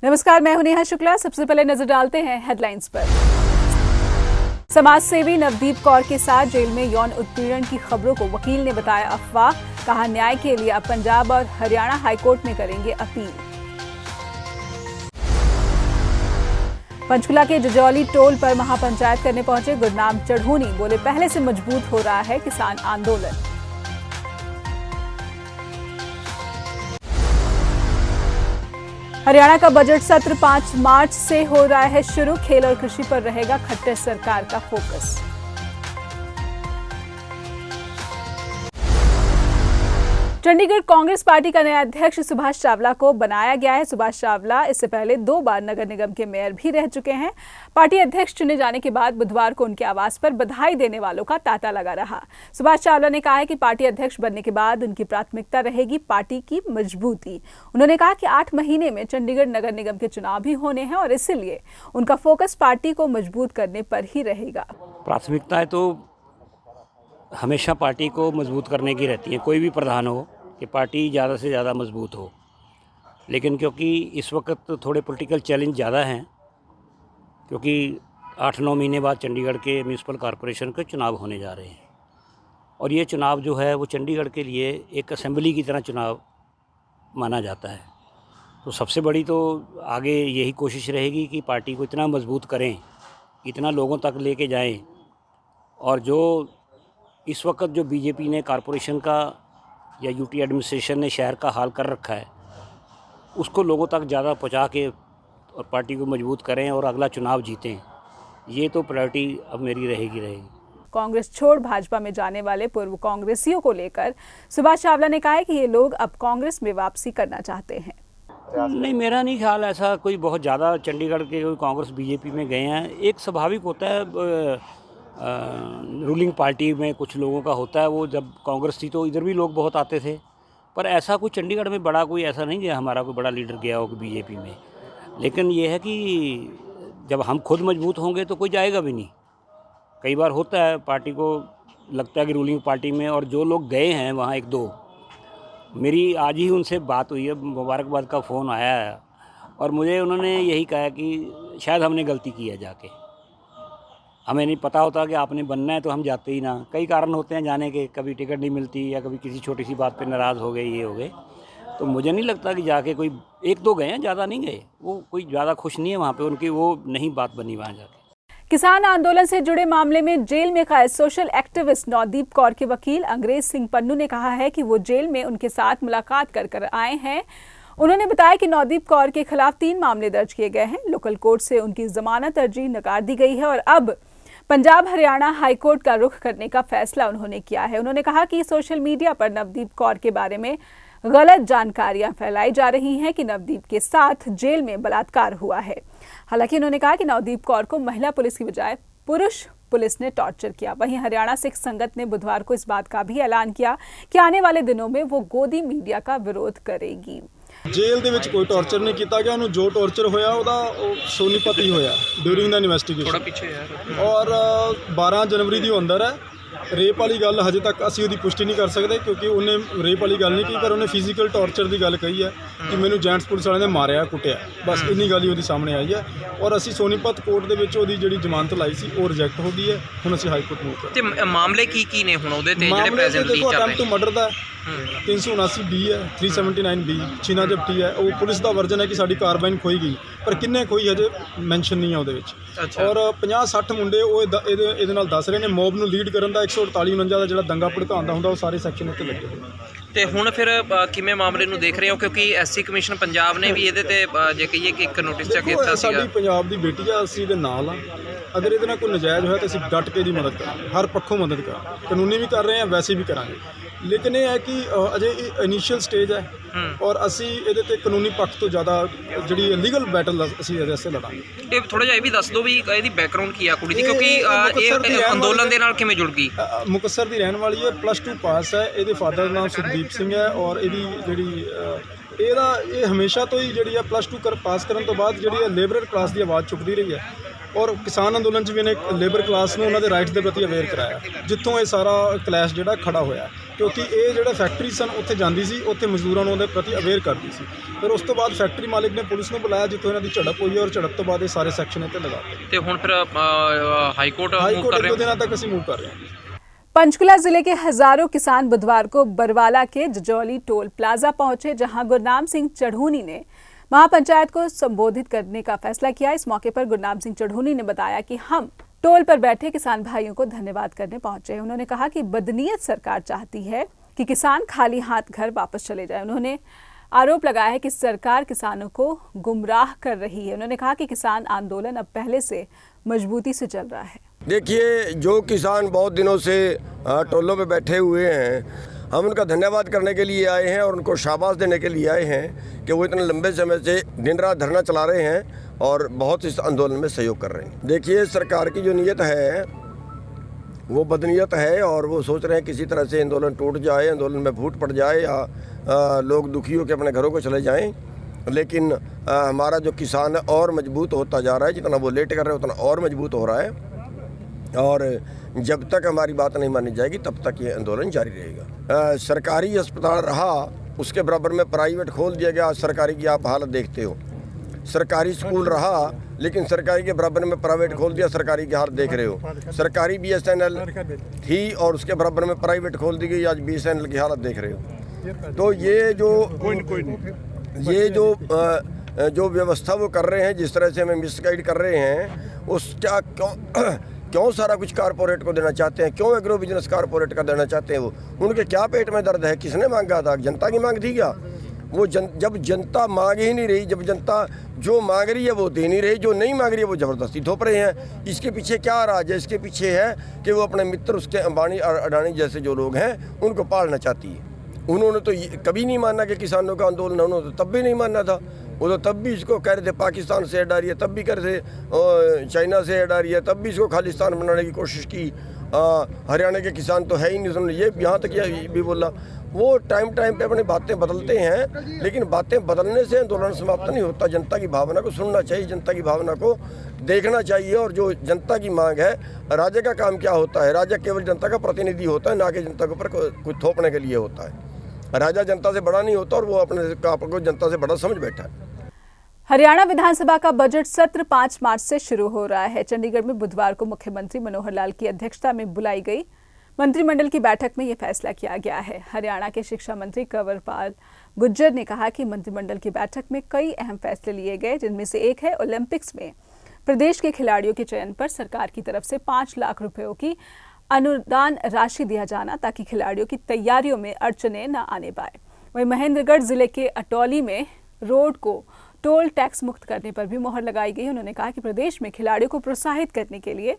नमस्कार, मैं हूं नेहा शुक्ला। सबसे पहले नजर डालते हैं हेडलाइंस पर। समाज सेवी नवदीप कौर के साथ जेल में यौन उत्पीड़न की खबरों को वकील ने बताया अफवाह। कहा, न्याय के लिए अब पंजाब और हरियाणा हाईकोर्ट में करेंगे अपील। पंचकुला के जजौली टोल पर महापंचायत करने पहुंचे गुरनाम चढ़ूनी। बोले, पहले से मजबूत हो रहा है किसान आंदोलन। हरियाणा का बजट सत्र 5 मार्च से हो रहा है शुरू। खेल और कृषि पर रहेगा खट्टर सरकार का फोकस। चंडीगढ़ कांग्रेस पार्टी का नया अध्यक्ष सुभाष चावला को बनाया गया है। सुभाष चावला इससे पहले 2 बार नगर निगम के मेयर भी रह चुके हैं। पार्टी अध्यक्ष चुने जाने के बाद बुधवार को उनके आवास पर बधाई देने वालों का तांता लगा रहा। सुभाष चावला ने कहा है कि पार्टी अध्यक्ष बनने के बाद उनकी प्राथमिकता रहेगी पार्टी की मजबूती। उन्होंने कहा कि 8 महीने में चंडीगढ़ नगर निगम के चुनाव भी होने हैं और इसीलिए उनका फोकस पार्टी को मजबूत करने पर ही रहेगा। प्राथमिकताएं तो हमेशा पार्टी को मजबूत करने की रहती हैं, कोई भी प्रधान हो कि पार्टी ज़्यादा से ज़्यादा मजबूत हो। लेकिन क्योंकि इस वक्त थोड़े पॉलिटिकल चैलेंज ज़्यादा हैं, क्योंकि 8-9 महीने बाद चंडीगढ़ के म्यूनसिपल कॉरपोरेशन के चुनाव होने जा रहे हैं और ये चुनाव जो है वो चंडीगढ़ के लिए एक असेंबली की तरह चुनाव माना जाता है। तो सबसे बड़ी तो आगे यही कोशिश रहेगी कि पार्टी को इतना मजबूत करें, इतना लोगों तक लेके जाएं और जो इस वक्त जो बीजेपी ने कॉरपोरेशन का या यूटी एडमिनिस्ट्रेशन ने शहर का हाल कर रखा है उसको लोगों तक ज़्यादा पहुंचा के और पार्टी को मजबूत करें और अगला चुनाव जीतें। ये तो प्रायोरिटी अब मेरी रहेगी। कांग्रेस छोड़ भाजपा में जाने वाले पूर्व कांग्रेसियों को लेकर सुभाष चावला ने कहा है कि ये लोग अब कांग्रेस में वापसी करना चाहते हैं। नहीं, मेरा नहीं ख्याल ऐसा कोई बहुत ज़्यादा चंडीगढ़ के कोई कांग्रेस बीजेपी में गए हैं। एक स्वाभाविक होता है, रूलिंग पार्टी में कुछ लोगों का होता है। वो जब कांग्रेस थी तो इधर भी लोग बहुत आते थे, पर ऐसा कोई चंडीगढ़ में बड़ा कोई ऐसा नहीं है हमारा कोई बड़ा लीडर गया हो बीजेपी में। लेकिन ये है कि जब हम खुद मजबूत होंगे तो कोई जाएगा भी नहीं। कई बार होता है पार्टी को लगता है कि रूलिंग पार्टी में, और जो लोग गए हैं वहाँ 1-2, मेरी आज ही उनसे बात हुई है, मुबारकबाद का फ़ोन आया है और मुझे उन्होंने यही कहा कि शायद हमने गलती की है जाके। हमें नहीं पता होता कि आपने बनना है तो हम जाते ही ना। कई कारण होते हैं जाने के, कभी टिकट नहीं मिलती या कभी किसी छोटी सी बात पे नाराज़ हो गए, ये हो गए। तो मुझे नहीं लगता कि जाके कोई 1-2 गए हैं, ज़्यादा नहीं गए। वो कोई ज़्यादा खुश नहीं है वहाँ पे, उनकी वो नहीं बात बनी वहाँ जाके। किसान आंदोलन से जुड़े मामले में जेल में कैद सोशल एक्टिविस्ट नवदीप कौर के वकील अंग्रेज सिंह पन्नू ने कहा है कि वो जेल में उनके साथ मुलाकात कर आए हैं। उन्होंने बताया कि नवदीप कौर के खिलाफ 3 मामले दर्ज किए गए हैं। लोकल कोर्ट से उनकी जमानत अर्जी नकार दी गई है और अब पंजाब हरियाणा हाईकोर्ट का रुख करने का फैसला उन्होंने किया है। उन्होंने कहा कि सोशल मीडिया पर नवदीप कौर के बारे में गलत जानकारियां फैलाई जा रही हैं कि नवदीप के साथ जेल में बलात्कार हुआ है। हालांकि उन्होंने कहा कि नवदीप कौर को महिला पुलिस की बजाय पुरुष पुलिस ने टॉर्चर किया। वहीं हरियाणा सिख संगत ने बुधवार को इस बात का भी ऐलान किया कि आने वाले दिनों में वो गोदी मीडिया का विरोध करेगी। जेल ਦੇ ਵਿੱਚ ਕੋਈ ਟੌਰਚਰ ਨਹੀਂ ਕੀਤਾ ਗਿਆ। ਉਹਨੂੰ ਜੋ ਟੌਰਚਰ ਹੋਇਆ ਉਹਦਾ ਸੋਨੀਪਤ ਹੀ ਹੋਇਆ ਡਿਊਰਿੰਗ ਦਾ ਇਨਵੈਸਟੀਗੇਸ਼ਨ। ਥੋੜਾ ਪਿੱਛੇ ਯਾਰ। ਔਰ 12 ਜਨਵਰੀ ਦੀ ਅੰਦਰ ਹੈ। ਰੇਪ ਵਾਲੀ ਗੱਲ ਹਜੇ ਤੱਕ ਅਸੀਂ ਉਹਦੀ ਪੁਸ਼ਟੀ ਨਹੀਂ ਕਰ ਸਕਦੇ ਕਿਉਂਕਿ ਉਹਨੇ ਰੇਪ ਵਾਲੀ ਗੱਲ ਨਹੀਂ ਕੀਤੀ, ਪਰ ਉਹਨੇ ਫਿਜ਼ੀਕਲ ਟੌਰਚਰ ਦੀ ਗੱਲ ਕਹੀ ਹੈ ਕਿ ਮੈਨੂੰ ਜੈਂਟਸ ਪੁਲਿਸ ਵਾਲਿਆਂ ਨੇ ਮਾਰਿਆ ਕੁੱਟਿਆ, ਬਸ ਇੰਨੀ ਗੱਲ ਹੀ ਉਹਦੀ ਸਾਹਮਣੇ ਆਈ ਹੈ। ਔਰ ਅਸੀਂ ਸੋਨੀਪਤ ਕੋਰਟ ਦੇ ਵਿੱਚ ਉਹਦੀ ਜਿਹੜੀ ਜ਼ਮਾਨਤ ਲਾਈ ਸੀ ਉਹ ਰਿਜੈਕਟ ਹੋ ਗਈ ਹੈ। ਹੁਣ ਅਸੀਂ ਹਾਈ ਕੋਰਟ ਨੂੰ ਤੇ ਮਾਮਲੇ ਕੀ ਨੇ ਹੁਣ ਉਹਦੇ ਤੇ ਜਿਹੜੇ ਪ੍ਰੈਜ਼ੈਂਟਲੀ ਚੱਲ ਰਹੇ? ਅਟੈਂਪਟ ਟੂ ਮਰਡਰ ਦਾ 379 ਬੀ ਹੈ, 379 ਬੀ ਛੀਨਾ ਜਪਟੀ ਹੈ। ਉਹ ਪੁਲਿਸ ਦਾ ਵਰਜਨ ਹੈ ਕਿ ਸਾਡੀ ਕਾਰਵਾਈ ਖੋਈ ਗਈ, ਪਰ ਕਿੰਨੇ ਖੋਈ ਹਜੇ ਮੈਂਸ਼ਨ ਨਹੀਂ ਹੈ ਉਹਦੇ ਵਿੱਚ। ਔਰ 50-60 ਮੁੰਡੇ ਉਹ ਇਹਦੇ ਨਾਲ ਦੱਸ ਰਹੇ ਨੇ ਮੌਬ ਨੂੰ ਲੀਡ ਕਰਨ ਦਾ 148-49 ਦਾ ਜਿਹੜਾ ਦੰਗਾ ਭੜਕਾਉਣ ਦਾ ਹੁੰਦਾ ਉਹ ਸਾਰੇ ਸੈਕਸ਼ਨ ਇੱਥੇ ਲੱਗੇ ਹੋਏ ਨੇ। ਤੇ ਹੁਣ ਫਿਰ ਕਿਵੇਂ ਮਾਮਲੇ ਨੂੰ ਦੇਖ ਰਹੇ ਹੋ, ਕਿਉਂਕਿ ਐਸਸੀ ਕਮਿਸ਼ਨ ਪੰਜਾਬ ਨੇ ਵੀ ਇਹਦੇ ਤੇ ਜੇ ਕਹੀਏ ਕਿ ਇੱਕ ਨੋਟਿਸ ਚੱਕ ਦਿੱਤਾ ਸੀਗਾ। ਸਾਡੀ ਪੰਜਾਬ ਦੀ ਬੇਟੀ ਆ, ਅਸੀਂ ਇਹਦੇ ਨਾਲ ਆ। ਅਗਰ ਇਹਦੇ ਨਾਲ ਕੋਈ ਨਜਾਇਜ਼ ਹੋਇਆ ਤਾਂ ਅਸੀਂ ਡਟ ਕੇ ਦੀ ਮਦਦ ਕਰਾਂਗੇ, ਹਰ ਪੱਖੋਂ ਮਦਦ ਕਰਾਂਗੇ। ਕਾਨੂੰਨੀ ਵੀ ਕਰ ਰਹੇ ਹਾਂ, ਵੈਸੇ ਵੀ ਕਰਾਂਗੇ। ਲੇਕਿਨ ਇਹ ਹੈ ਕਿ ਅਜੇ ਇਹ ਇਨੀਸ਼ੀਅਲ ਸਟੇਜ ਹੈ ਔਰ ਅਸੀਂ ਇਹਦੇ ਤੇ ਕਾਨੂੰਨੀ ਪੱਖ ਤੋਂ ਜ਼ਿਆਦਾ ਜਿਹੜੀ ਲੀਗਲ ਬੈਟਲ ਅਸੀਂ ਇਹਦੇ ਵਾਸਤੇ ਲੜਾਂਗੇ। ਇਹ ਥੋੜਾ ਜਿਹਾ ਇਹ ਵੀ ਦੱਸ ਦਿਓ ਵੀ ਇਹਦੀ ਬੈਕਗ੍ਰਾਉਂਡ ਕੀ ਆ ਕੁੜੀ ਦੀ, ਕਿਉਂਕਿ ਇਹ ਅੰਦੋਲਨ ਦੇ ਨਾਲ ਕਿਵੇਂ ਜੁੜ ਗਈ? ਮੁਕਤਸਰ ਦੀ ਰਹਿਣ ਵਾਲੀ ਹੈ, +2 ਪਾਸ ਹੈ। ਇਹਦੇ ਫਾਦਰ ਦਾ ਨਾਮ ਸੁਖਦੀਪ ਸਿੰਘ ਹੈ ਔਰ ਇਹਦੀ ਜਿਹੜੀ ਇਹ ਹਮੇਸ਼ਾ ਤੋਂ ਹੀ ਜਿਹੜੀ ਆ +2 ਪਾਸ ਕਰਨ ਤੋਂ ਬਾਅਦ ਜਿਹੜੀ ਲੇਬਰਰ ਕਲਾਸ ਦੀ ਆਵਾਜ਼ ਚੁੱਕਦੀ ਰਹੀ ਹੈ। ਔਰ ਕਿਸਾਨ ਅੰਦੋਲਨ 'ਚ ਵੀ ਇਹਨੇ ਲੇਬਰ ਕਲਾਸ ਨੂੰ ਉਹਨਾਂ ਦੇ ਰਾਈਟਸ ਦੇ ਪ੍ਰਤੀ ਅਵੇਅਰ ਕਰਾਇਆ, ਜਿੱਥੋਂ ਇਹ ਸਾਰਾ ਕਲੈਸ਼ ਜਿਹੜਾ ਖੜਾ ਹੋਇਆ, ਕਿਉਂਕਿ ਇਹ ਜਿਹੜਾ ਫੈਕਟਰੀ ਸਨ ਉੱਥੇ ਜਾਂਦੀ ਸੀ, ਉੱਥੇ ਮਜ਼ਦੂਰਾਂ ਨੂੰ ਉਹਦੇ ਪ੍ਰਤੀ ਅਵੇਅਰ ਕਰਦੀ ਸੀ। ਫਿਰ ਉਸ ਤੋਂ ਬਾਅਦ ਫੈਕਟਰੀ ਮਾਲਿਕ ਨੇ ਪੁਲਿਸ ਨੂੰ ਬੁਲਾਇਆ, ਜਿੱਥੋਂ ਇਹਨਾਂ ਦੀ ਝੜਪ ਹੋਈ ਔਰ ਝੜਪ ਤੋਂ ਬਾਅਦ ਇਹ ਸਾਰੇ ਸੈਕਸ਼ਨ ਇੱਥੇ ਲਗਾ ਦਿੱਤੇ। ਤੇ ਹੁਣ ਫਿਰ ਹਾਈ ਕੋਰਟ ਹਾਈ ਕੋਰਟ 2 ਦਿਨਾਂ तक ਅਸੀਂ मूव कर रहे हैं। पंचकुला जिले के हजारों किसान बुधवार को बरवाला के जजौली टोल प्लाजा पहुंचे, जहां गुरनाम सिंह चढ़ूनी ने महापंचायत को संबोधित करने का फैसला किया। इस मौके पर गुरनाम सिंह चढ़ूनी ने बताया कि हम टोल पर बैठे किसान भाइयों को धन्यवाद करने पहुंचे। उन्होंने कहा कि बदनीयत सरकार चाहती है कि किसान खाली हाथ घर वापस चले जाए। उन्होंने आरोप लगाया है कि सरकार किसानों को गुमराह कर रही है। उन्होंने कहा कि किसान आंदोलन अब पहले से मजबूती से चल रहा है। देखिए, जो किसान बहुत दिनों से टोलों पे बैठे हुए हैं, हम उनका धन्यवाद करने के लिए आए हैं और उनको शाबाश देने के लिए आए हैं कि वो इतने लंबे समय से दिन रात धरना चला रहे हैं और बहुत इस आंदोलन में सहयोग कर रहे हैं। देखिए, सरकार की जो नीयत है वो बदनीयत है और वो सोच रहे हैं किसी तरह से आंदोलन टूट जाए, आंदोलन में फूट पड़ जाए या लोग दुखी होकर अपने घरों को चले जाएं। लेकिन हमारा जो किसान है और मजबूत होता जा रहा है, जितना वो लेट कर रहे हैं उतना और मजबूत हो रहा है और जब तक हमारी बात नहीं मानी जाएगी तब तक ये आंदोलन जारी रहेगा। सरकारी अस्पताल रहा, उसके बराबर में प्राइवेट खोल दिया गया। सरकारी की आप हालत देखते हो। सरकारी स्कूल रहा, लेकिन सरकारी के बराबर में प्राइवेट खोल दिया, सरकारी की हालत देख रहे हो। सरकारी BSNL थी और उसके बराबर में प्राइवेट खोल दी गई, आज BSNL की हालत देख रहे हो। तो ये जो व्यवस्था वो कर रहे हैं, जिस तरह से हमें मिसगाइड कर रहे हैं, उसका क्यों सारा कुछ कारपोरेट को देना चाहते हैं, क्यों एग्रो बिजनेस कारपोरेट का देना चाहते हैं? वो उनके क्या पेट में दर्द है? किसने मांगा था? जनता की मांग थी क्या? वो जब जनता मांग ही नहीं रही, जब जनता जो मांग रही है वो दे नहीं रही, जो नहीं मांग रही है वो ज़बरदस्ती थोप रहे हैं। इसके पीछे क्या राज है? इसके पीछे है कि वो अपने मित्र उसके अंबानी और अडानी जैसे जो लोग हैं उनको पालना चाहती है। उन्होंने तो कभी नहीं माना कि किसानों का आंदोलन, उन्होंने तो तब भी नहीं माना था। वो तो तब भी इसको कह रहे थे पाकिस्तान से हटा रही है, तब भी कह रहे थे चाइना से हटा रही है, तब भी इसको खालिस्तान बनाने की कोशिश की। हरियाणा के किसान तो है ही नहीं, उन्होंने ये यहाँ तक ये भी बोला। वो टाइम पे अपनी बातें बदलते हैं, लेकिन बातें बदलने से आंदोलन समाप्त नहीं होता। जनता की भावना को सुनना चाहिए, जनता की भावना को देखना चाहिए। और जो जनता की मांग है, राजा का काम क्या होता है? राजा केवल जनता का प्रतिनिधि होता है, ना कि जनता के ऊपर कुछ थोपने के लिए होता है। राजा जनता से बड़ा नहीं होता और वो अपने आप को जनता से बड़ा समझ बैठा है। हरियाणा विधानसभा का बजट सत्र 5 मार्च से शुरू हो रहा है। चंडीगढ़ में बुधवार को मुख्यमंत्री मनोहर लाल की अध्यक्षता में बुलाई गई मंत्रिमंडल की बैठक में यह फैसला किया गया है। हरियाणा के शिक्षा मंत्री कंवरपाल गुर्जर ने कहा कि मंत्रिमंडल की बैठक में कई अहम फैसले लिए गए, जिनमें से एक है ओलंपिक्स में प्रदेश के खिलाड़ियों के चयन पर सरकार की तरफ से 5 लाख रुपयों की अनुदान राशि दिया जाना, ताकि खिलाड़ियों की तैयारियों में अड़चने न आने पाए। वहीं महेंद्रगढ़ जिले के अटौली में रोड को टोल टैक्स मुक्त करने पर भी मोहर लगाई गई। उन्होंने कहा कि प्रदेश में खिलाड़ियों को प्रोत्साहित करने के लिए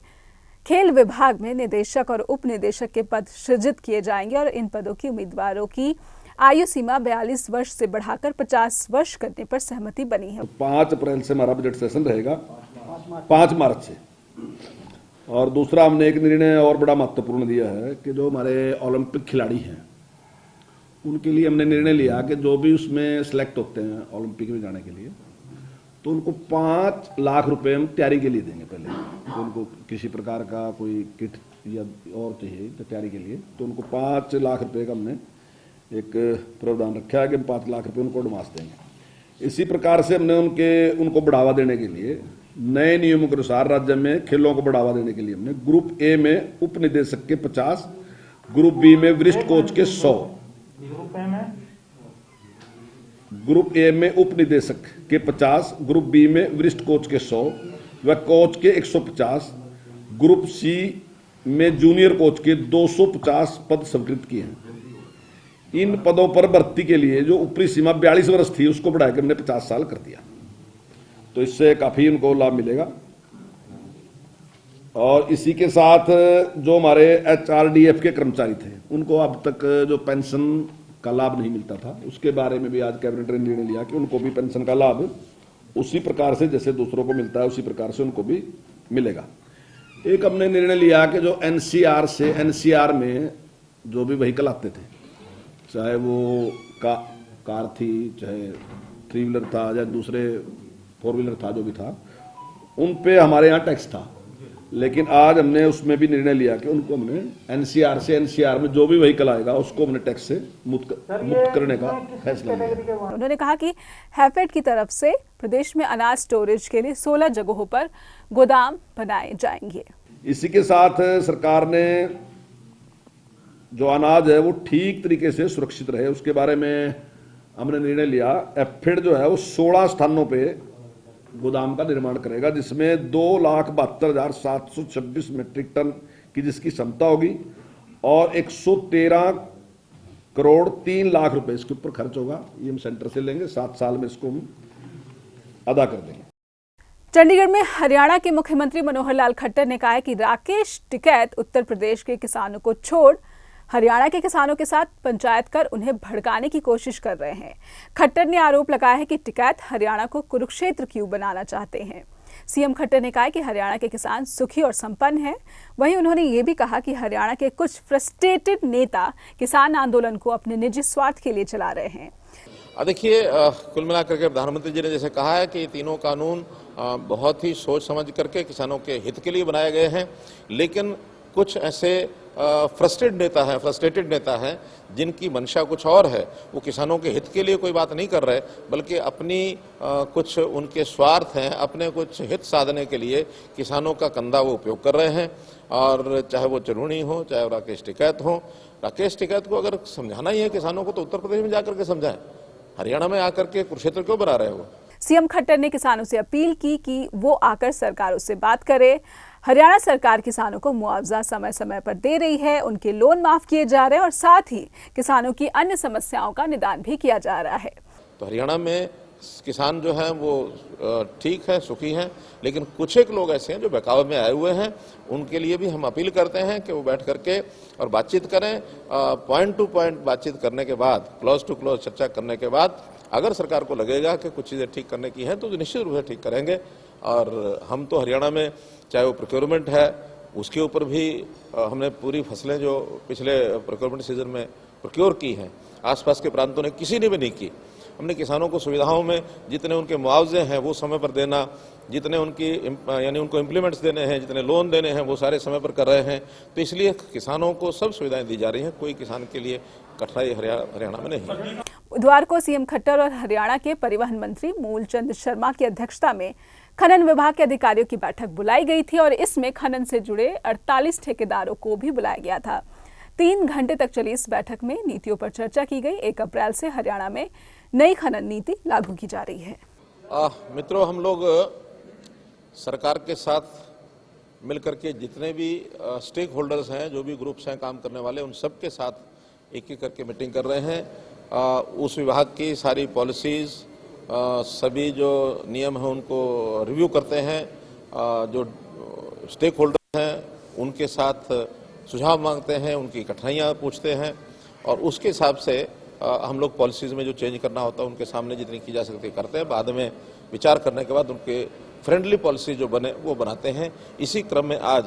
खेल विभाग में निदेशक और उप निदेशक के पद सृजित किए जाएंगे और इन पदों की उम्मीदवारों की आयु सीमा 42 वर्ष से बढ़ाकर 50 वर्ष करने पर सहमति बनी है। 5 अप्रैल से हमारा बजट सेशन रहेगा, 5 मार्च से। और दूसरा, हमने एक निर्णय और बड़ा महत्वपूर्ण दिया है कि जो हमारे ओलंपिक खिलाड़ी हैं उनके लिए हमने निर्णय लिया कि जो भी उसमें सिलेक्ट होते हैं ओलंपिक में जाने के लिए, तो उनको 5 लाख रुपए हम तैयारी के लिए देंगे। पहले तो उनको किसी प्रकार का कोई किट या और चाहिए तो तैयारी के लिए, तो उनको 5 लाख रुपए का हमने एक प्रावधान रखा है कि 5 लाख रुपए उनको एडवांस देंगे। इसी प्रकार से हमने उनको बढ़ावा देने के लिए नए नियमों के अनुसार राज्य में खेलों को बढ़ावा देने के लिए हमने ग्रुप ए में उप निदेशक के 50, ग्रुप बी में वरिष्ठ कोच के 100, ग्रुप ए में उप निदेशक के 50, ग्रुप बी में वरिष्ठ कोच के 100 व कोच के 150, ग्रुप सी में जूनियर कोच के 250 पद स्वीकृत किए हैं। इन पदों पर भर्ती के लिए जो ऊपरी सीमा 42 वर्ष थी उसको बढ़ाकर हमने 50 साल कर दिया, तो इससे काफी उनको लाभ मिलेगा। और इसी के साथ जो हमारे HRDF के कर्मचारी थे उनको अब तक जो पेंशन का लाभ नहीं मिलता था, उसके बारे में भी आज कैबिनेट ने निर्णय लिया कि उनको भी पेंशन का लाभ उसी प्रकार से जैसे दूसरों को मिलता है उसी प्रकार से उनको भी मिलेगा। एक हमने निर्णय लिया कि जो NCR से NCR में जो भी व्हीकल आते थे, चाहे वो कार थी, चाहे 3 व्हीलर था या दूसरे 4 व्हीलर था, जो भी था, उन पे हमारे यहाँ टैक्स था, लेकिन आज हमने उसमें भी निर्णय लिया कि उनको हमने एनसीआर से, एनसीआर में जो भी व्हीकल आएगा उसको हमने टैक्स से मुक्त करने का फैसला लिया। उन्होंने कहा कि हैफेड की तरफ से प्रदेश में अनाज स्टोरेज के लिए 16 जगहों पर गोदाम बनाए जाएंगे। इसी के साथ सरकार ने जो अनाज है वो ठीक तरीके से सुरक्षित रहे उसके बारे में हमने निर्णय लिया। हैफेड जो है वो 16 स्थानों पे गोदाम का निर्माण करेगा, जिसमें 2,72,726 मीट्रिक टन की जिसकी क्षमता होगी और 113 करोड़ 3 लाख रुपए इसके ऊपर खर्च होगा। ये हम सेंटर से लेंगे, 7 साल में इसको हम अदा कर देंगे। चंडीगढ़ में हरियाणा के मुख्यमंत्री मनोहर लाल खट्टर ने कहा है कि राकेश टिकैत उत्तर प्रदेश के किसानों को छोड़ हरियाणा के किसानों के साथ पंचायत कर उन्हें भड़काने की कोशिश कर रहे हैं। खट्टर ने आरोप लगाया है कि टिकैत हरियाणा को कुरुक्षेत्र क्यों बनाना चाहते हैं। सीएम खट्टर ने कहा कि हरियाणा के किसान सुखी और संपन्न हैं। वहीं उन्होंने ये भी कहा कि हरियाणा के कुछ फ्रस्ट्रेटेड नेता किसान आंदोलन को अपने निजी स्वार्थ के लिए चला रहे हैं। देखिए, कुल मिलाकर के प्रधानमंत्री जी ने जैसे कहा है कि ये तीनों कानून बहुत ही सोच समझ करके किसानों के हित के लिए बनाए गए हैं, लेकिन कुछ ऐसे फ्रस्ट्रेटेड नेता हैं जिनकी मंशा कुछ और है। वो किसानों के हित के लिए कोई बात नहीं कर रहे, बल्कि अपनी कुछ उनके स्वार्थ हैं, अपने कुछ हित साधने के लिए किसानों का कंधा वो उपयोग कर रहे हैं। और चाहे वो चरूणी हो, चाहे राकेश टिकैत हो, राकेश टिकैत को अगर समझाना ही है किसानों को तो उत्तर प्रदेश में जाकर के समझाएं, हरियाणा में आकर के कुरुक्षेत्र क्यों बना रहे हो। सीएम खट्टर ने किसानों से अपील की कि वो आकर सरकारों से बात करे। हरियाणा सरकार किसानों को मुआवजा समय समय पर दे रही है, उनके लोन माफ किए जा रहे हैं और साथ ही किसानों की अन्य समस्याओं का निदान भी किया जा रहा है। तो हरियाणा में किसान जो हैं वो ठीक है, सुखी हैं, लेकिन कुछ एक लोग ऐसे हैं जो बहकावे में आए हुए हैं। उनके लिए भी हम अपील करते हैं कि वो बैठ करके और बातचीत करें। पॉइंट टू पॉइंट बातचीत करने के बाद, क्लोज टू क्लोज चर्चा करने के बाद अगर सरकार को लगेगा कि कुछ चीज़ें ठीक करने की हैं तो निश्चित रूप से ठीक करेंगे। और हम तो हरियाणा में चाहे वो प्रोक्योरमेंट है उसके ऊपर भी हमने पूरी फसलें जो पिछले प्रोक्योरमेंट सीजन में प्रोक्योर की हैं, आसपास के प्रांतों ने किसी ने भी नहीं की। हमने किसानों को सुविधाओं में जितने उनके मुआवजे हैं वो समय पर देना, जितने उनकी यानी उनको इम्प्लीमेंट्स देने हैं, जितने लोन देने हैं वो सारे समय पर कर रहे हैं। तो इसलिए किसानों को सब सुविधाएं दी जा रही हैं, कोई किसान के लिए कठिनाई हरियाणा में नहीं। बुधवार को सीएम खट्टर और हरियाणा के परिवहन मंत्री मूलचंद शर्मा की अध्यक्षता में खनन विभाग के अधिकारियों की बैठक बुलाई गई थी और इसमें खनन से जुड़े 48 ठेकेदारों को भी बुलाया गया था। 3 घंटे तक चली इस बैठक में नीतियों पर चर्चा की गई। 1 अप्रैल से हरियाणा में नई खनन नीति लागू की जा रही है। मित्रों, हम लोग सरकार के साथ मिलकर के जितने भी स्टेक होल्डर्स हैं, जो भी ग्रुप्स हैं काम करने वाले, उन सब के साथ एक एक करके मीटिंग कर रहे हैं। उस विभाग की सारी पॉलिसीज़, सभी जो नियम हैं उनको रिव्यू करते हैं। जो स्टेक होल्डर हैं उनके साथ सुझाव मांगते हैं, उनकी कठिनाइयाँ पूछते हैं और उसके हिसाब से हम लोग पॉलिसीज़ में जो चेंज करना होता है उनके सामने जितनी की जा सकती है करते हैं। बाद में विचार करने के बाद उनके फ्रेंडली पॉलिसी जो बने वो बनाते हैं। इसी क्रम में आज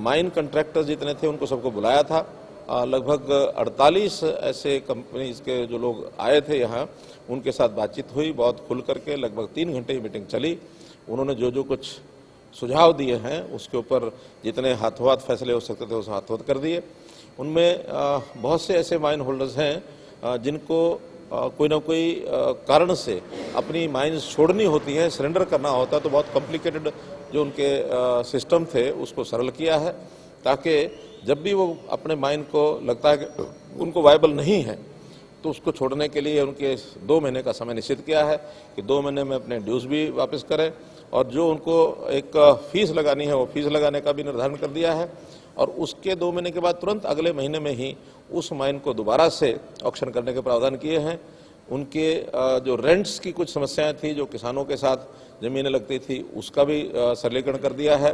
माइन कंट्रैक्टर्स जितने थे उनको सबको बुलाया था। लगभग 48 ऐसे कंपनीज के जो लोग आए थे यहाँ, उनके साथ बातचीत हुई बहुत खुल करके। लगभग 3 घंटे की मीटिंग चली। उन्होंने जो जो कुछ सुझाव दिए हैं उसके ऊपर जितने हाथों हाथ फैसले हो सकते थे उस हाथों हाथ कर दिए। उनमें बहुत से ऐसे माइन होल्डर्स हैं जिनको कोई ना कोई कारण से अपनी माइंस छोड़नी होती है, सरेंडर करना होता है, तो बहुत कॉम्प्लिकेटेड जो उनके सिस्टम थे उसको सरल किया है, ताकि जब भी वो अपने माइन को लगता है कि उनको वायबल नहीं है तो उसको छोड़ने के लिए उनके 2 महीने का समय निश्चित किया है कि 2 महीने में अपने ड्यूज़ भी वापस करें और जो उनको एक फीस लगानी है वो फीस लगाने का भी निर्धारण कर दिया है। और उसके 2 महीने के बाद तुरंत अगले महीने में ही उस माइन को दोबारा से ऑक्शन करने के प्रावधान किए हैं। उनके जो रेंट्स की कुछ समस्याएं थी, जो किसानों के साथ ज़मीनें लगती थी, उसका भी सरलीकरण कर दिया है।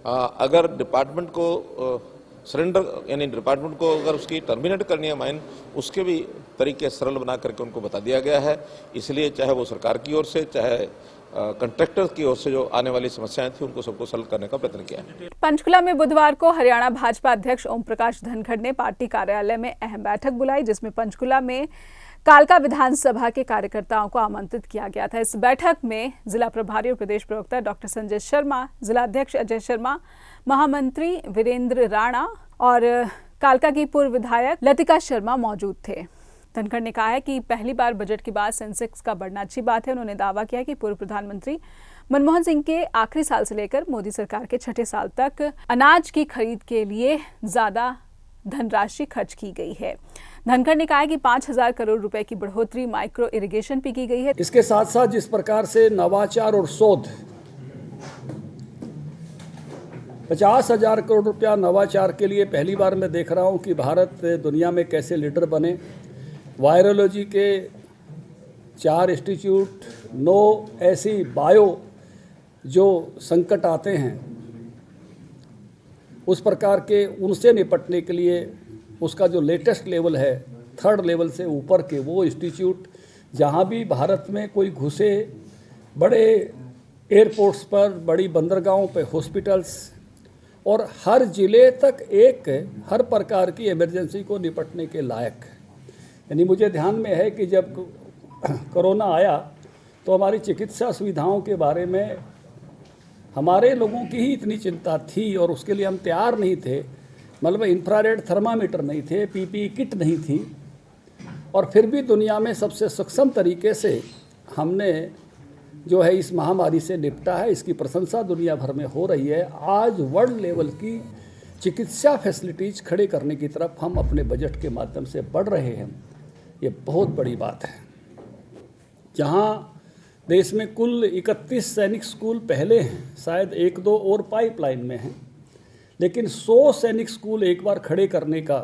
अगर डिपार्टमेंट को सरेंडर यानी डिपार्टमेंट को अगर उसकी टर्मिनेट करनी है माइन, उसके भी तरीके सरल बना करके उनको बता दिया गया है। इसलिए चाहे वो सरकार की ओर से चाहे कंट्रैक्टर की ओर से जो आने वाली समस्याएं थी उनको सबको सॉल्व करने का प्रयत्न किया है। पंचकुला में बुधवार को हरियाणा भाजपा अध्यक्ष ओम प्रकाश धनखड़ ने पार्टी कार्यालय में अहम बैठक बुलाई, जिसमें पंचकुला में कालका विधानसभा के कार्यकर्ताओं को आमंत्रित किया गया था। इस बैठक में जिला प्रभारी और प्रदेश प्रवक्ता डॉक्टर संजय शर्मा, जिला अध्यक्ष अजय शर्मा, महामंत्री वीरेंद्र राणा और कालका की पूर्व विधायक लतिका शर्मा मौजूद थे। धनखड़ ने कहा है कि पहली बार बजट के बाद सेंसेक्स का बढ़ना अच्छी बात है। उन्होंने दावा किया कि पूर्व प्रधानमंत्री मनमोहन सिंह के आखिरी साल से लेकर मोदी सरकार के छठे साल तक अनाज की खरीद के लिए ज्यादा धनराशि खर्च की गई है। धनखड़ ने कहा है कि 5,000 करोड़ रुपए की बढ़ोतरी माइक्रो इरिगेशन पे की गई है। इसके साथ साथ जिस प्रकार से नवाचार और शोध 50,000 करोड़ रुपया नवाचार के लिए पहली बार मैं देख रहा हूं कि भारत दुनिया में कैसे लीडर बने। वायरोलॉजी के 4 इंस्टीट्यूट, 9 ऐसी बायो जो संकट आते हैं उस प्रकार के उनसे निपटने के लिए उसका जो लेटेस्ट लेवल है 3rd लेवल से ऊपर के वो इंस्टीट्यूट, जहाँ भी भारत में कोई घुसे, बड़े एयरपोर्ट्स पर, बड़ी बंदरगाहों पे हॉस्पिटल्स और हर ज़िले तक एक हर प्रकार की इमरजेंसी को निपटने के लायक। यानी मुझे ध्यान में है कि जब कोरोना आया तो हमारी चिकित्सा सुविधाओं के बारे में हमारे लोगों की ही इतनी चिंता थी और उसके लिए हम तैयार नहीं थे। मतलब इंफ्रारेड थर्मामीटर नहीं थे, पीपीई किट नहीं थी, और फिर भी दुनिया में सबसे सक्षम तरीके से हमने जो है इस महामारी से निपटा है। इसकी प्रशंसा दुनिया भर में हो रही है। आज वर्ल्ड लेवल की चिकित्सा फैसिलिटीज खड़े करने की तरफ हम अपने बजट के माध्यम से बढ़ रहे हैं। ये बहुत बड़ी बात है। जहाँ देश में कुल 31 सैनिक स्कूल पहले हैं, शायद 1-2 और पाइपलाइन में हैं, लेकिन 100 सैनिक स्कूल एक बार खड़े करने का,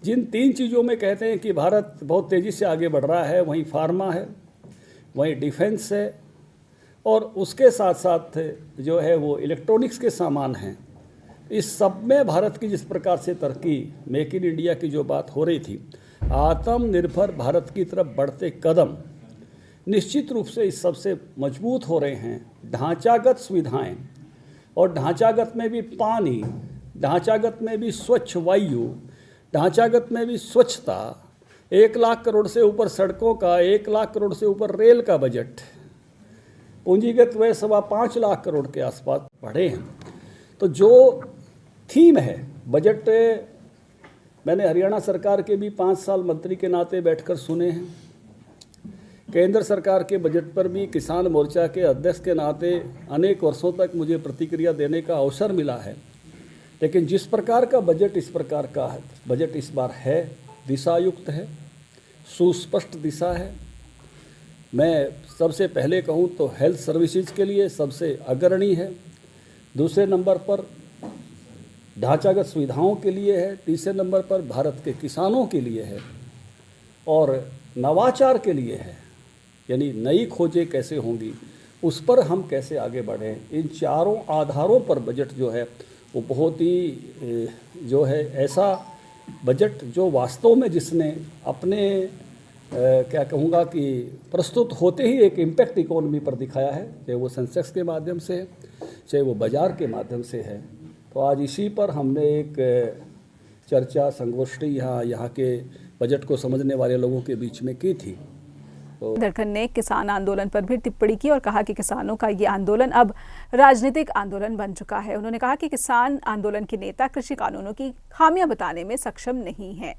जिन 3 चीज़ों में कहते हैं कि भारत बहुत तेज़ी से आगे बढ़ रहा है, वहीं फार्मा है, वहीं डिफेंस है और उसके साथ साथ जो है वो इलेक्ट्रॉनिक्स के सामान हैं। इस सब में भारत की जिस प्रकार से तरक्की, मेक इन इंडिया की जो बात हो रही थी, आत्मनिर्भर भारत की तरफ बढ़ते कदम निश्चित रूप से इस सबसे मजबूत हो रहे हैं। ढांचागत सुविधाएं, और ढांचागत में भी पानी, ढांचागत में भी स्वच्छ वायु, ढांचागत में भी स्वच्छता, 1 लाख करोड़ से ऊपर सड़कों का, 1 लाख करोड़ से ऊपर रेल का बजट, पूंजीगत व्यय 5.25 लाख करोड़ के आसपास बढ़े हैं। तो जो थीम है बजट, मैंने हरियाणा सरकार के भी 5 साल मंत्री के नाते बैठकर सुने हैं। केंद्र सरकार के बजट पर भी किसान मोर्चा के अध्यक्ष के नाते अनेक वर्षों तक मुझे प्रतिक्रिया देने का अवसर मिला है। लेकिन जिस प्रकार का बजट इस प्रकार का है, बजट इस बार है, दिशायुक्त है, सुस्पष्ट दिशा है। मैं सबसे पहले कहूँ तो हेल्थ सर्विसेज के लिए सबसे अग्रणी है, दूसरे नंबर पर ढांचागत सुविधाओं के लिए है, तीसरे नंबर पर भारत के किसानों के लिए है और नवाचार के लिए है। यानी नई खोजें कैसे होंगी, उस पर हम कैसे आगे बढ़ें, इन चारों आधारों पर बजट जो है वो बहुत ही जो है ऐसा बजट जो वास्तव में जिसने अपने क्या कहूँगा कि प्रस्तुत होते ही एक इम्पैक्ट इकोनॉमी पर दिखाया है, चाहे वो सेंसेक्स के माध्यम से है, चाहे वो बाज़ार के माध्यम से है। तो आज इसी पर हमने एक चर्चा संगोष्ठी यहाँ के बजट को समझने वाले लोगों के बीच में की थी। धनखड़ ने किसान आंदोलन पर भी टिप्पणी की और कहा कि किसानों का ये आंदोलन अब राजनीतिक आंदोलन बन चुका है। उन्होंने कहा कि किसान आंदोलन के नेता कृषि कानूनों की खामियां बताने में सक्षम नहीं है।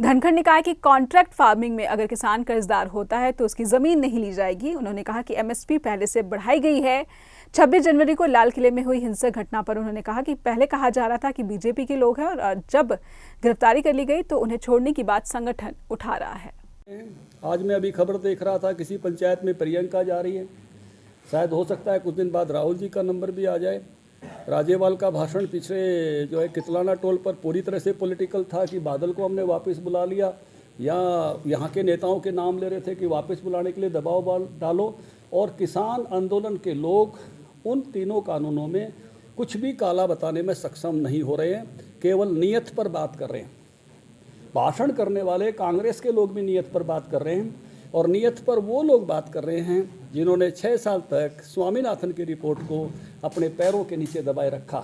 धनखड़ ने कहा कि कॉन्ट्रैक्ट फार्मिंग में अगर किसान कर्जदार होता है तो उसकी जमीन नहीं ली जाएगी। उन्होंने कहा कि एमएसपी पहले से बढ़ाई गई है। 26 जनवरी को लाल किले में हुई हिंसक घटना पर उन्होंने कहा कि पहले कहा जा रहा था कि बीजेपी के लोग हैं और जब गिरफ्तारी कर ली गई तो उन्हें छोड़ने की बात संगठन उठा रहा है। आज मैं अभी खबर देख रहा था, किसी पंचायत में प्रियंका जा रही है, शायद हो सकता है कुछ दिन बाद राहुल जी का नंबर भी आ जाए। राजेवाल का भाषण पिछले जो है कितलाना टोल पर पूरी तरह से पॉलिटिकल था कि बादल को हमने वापस बुला लिया, या यहाँ के नेताओं के नाम ले रहे थे कि वापस बुलाने के लिए दबाव डालो। और किसान आंदोलन के लोग उन तीनों कानूनों में कुछ भी काला बताने में सक्षम नहीं हो रहे हैं, केवल नीयत पर बात कर रहे हैं। भाषण करने वाले कांग्रेस के लोग भी नीयत पर बात कर रहे हैं, और नीयत पर वो लोग बात कर रहे हैं जिन्होंने 6 साल तक स्वामीनाथन की रिपोर्ट को अपने पैरों के नीचे दबाए रखा।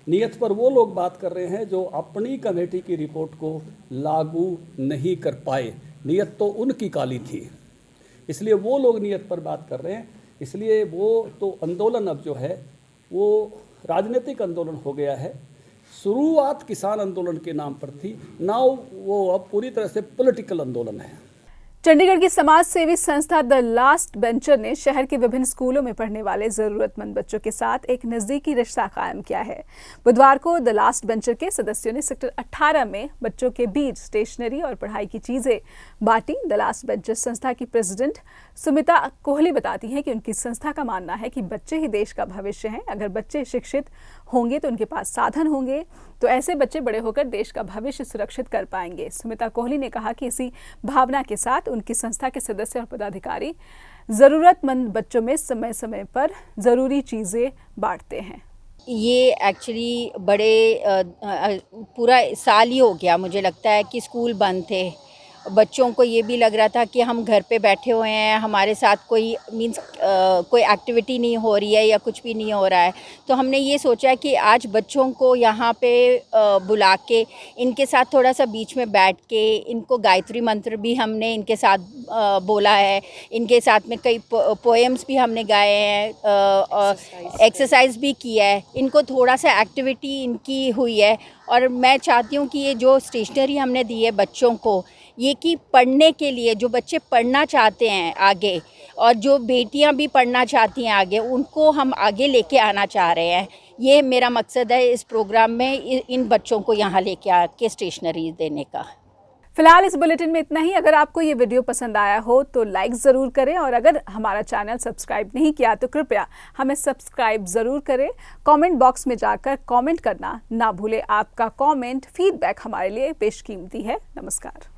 नीयत पर वो लोग बात कर रहे हैं जो अपनी कमेटी की रिपोर्ट को लागू नहीं कर पाए, नीयत तो उनकी काली थी, इसलिए वो लोग नीयत पर बात कर रहे हैं। इसलिए वो तो आंदोलन अब जो है वो राजनीतिक आंदोलन हो गया है। शुरुआत किसान आंदोलन के नाम पर थी, नाउ वो अब पूरी तरह से पॉलिटिकल आंदोलन है। चंडीगढ़ की समाज सेवी संस्था द लास्ट बेंचर ने शहर के विभिन्न स्कूलों में पढ़ने वाले जरूरतमंद बच्चों के साथ एक नजदीकी रिश्ता कायम किया है। बुधवार को द लास्ट बेंचर के सदस्यों ने सेक्टर 18 में बच्चों के बीच स्टेशनरी और पढ़ाई की चीजें बांटी। द लास्ट बेंचर संस्था की प्रेसिडेंट सुमिता कोहली बताती हैं कि उनकी संस्था का मानना है कि बच्चे ही देश का भविष्य हैं। अगर बच्चे शिक्षित होंगे तो उनके पास साधन होंगे, तो ऐसे बच्चे बड़े होकर देश का भविष्य सुरक्षित कर पाएंगे। सुमिता कोहली ने कहा कि इसी भावना के साथ उनकी संस्था के सदस्य और पदाधिकारी जरूरतमंद बच्चों में समय समय पर जरूरी चीजें बांटते हैं। ये एक्चुअली पूरा साल ही हो गया, मुझे लगता है कि स्कूल बंद थे। बच्चों को ये भी लग रहा था कि हम घर पे बैठे हुए हैं, हमारे साथ कोई कोई एक्टिविटी नहीं हो रही है या कुछ भी नहीं हो रहा है। तो हमने ये सोचा कि आज बच्चों को यहाँ पे बुला के इनके साथ थोड़ा सा बीच में बैठ के इनको गायत्री मंत्र भी हमने इनके साथ बोला है, इनके साथ में कई पोएम्स भी हमने गाए हैं, एक्सरसाइज भी किया है, इनको थोड़ा सा एक्टिविटी इनकी हुई है। और मैं चाहती हूँ कि ये जो स्टेशनरी हमने दी है बच्चों को, ये कि पढ़ने के लिए जो बच्चे पढ़ना चाहते हैं आगे, और जो बेटियां भी पढ़ना चाहती हैं आगे, उनको हम आगे लेके आना चाह रहे हैं। ये मेरा मकसद है इस प्रोग्राम में, इन बच्चों को यहाँ लेके आके स्टेशनरी देने का। फिलहाल इस बुलेटिन में इतना ही। अगर आपको ये वीडियो पसंद आया हो तो लाइक ज़रूर करें, और अगर हमारा चैनल सब्सक्राइब नहीं किया तो कृपया हमें सब्सक्राइब ज़रूर करें। कमेंट बॉक्स में जाकर कमेंट करना ना भूलें। आपका कमेंट, फीडबैक हमारे लिए बेशकीमती है। नमस्कार।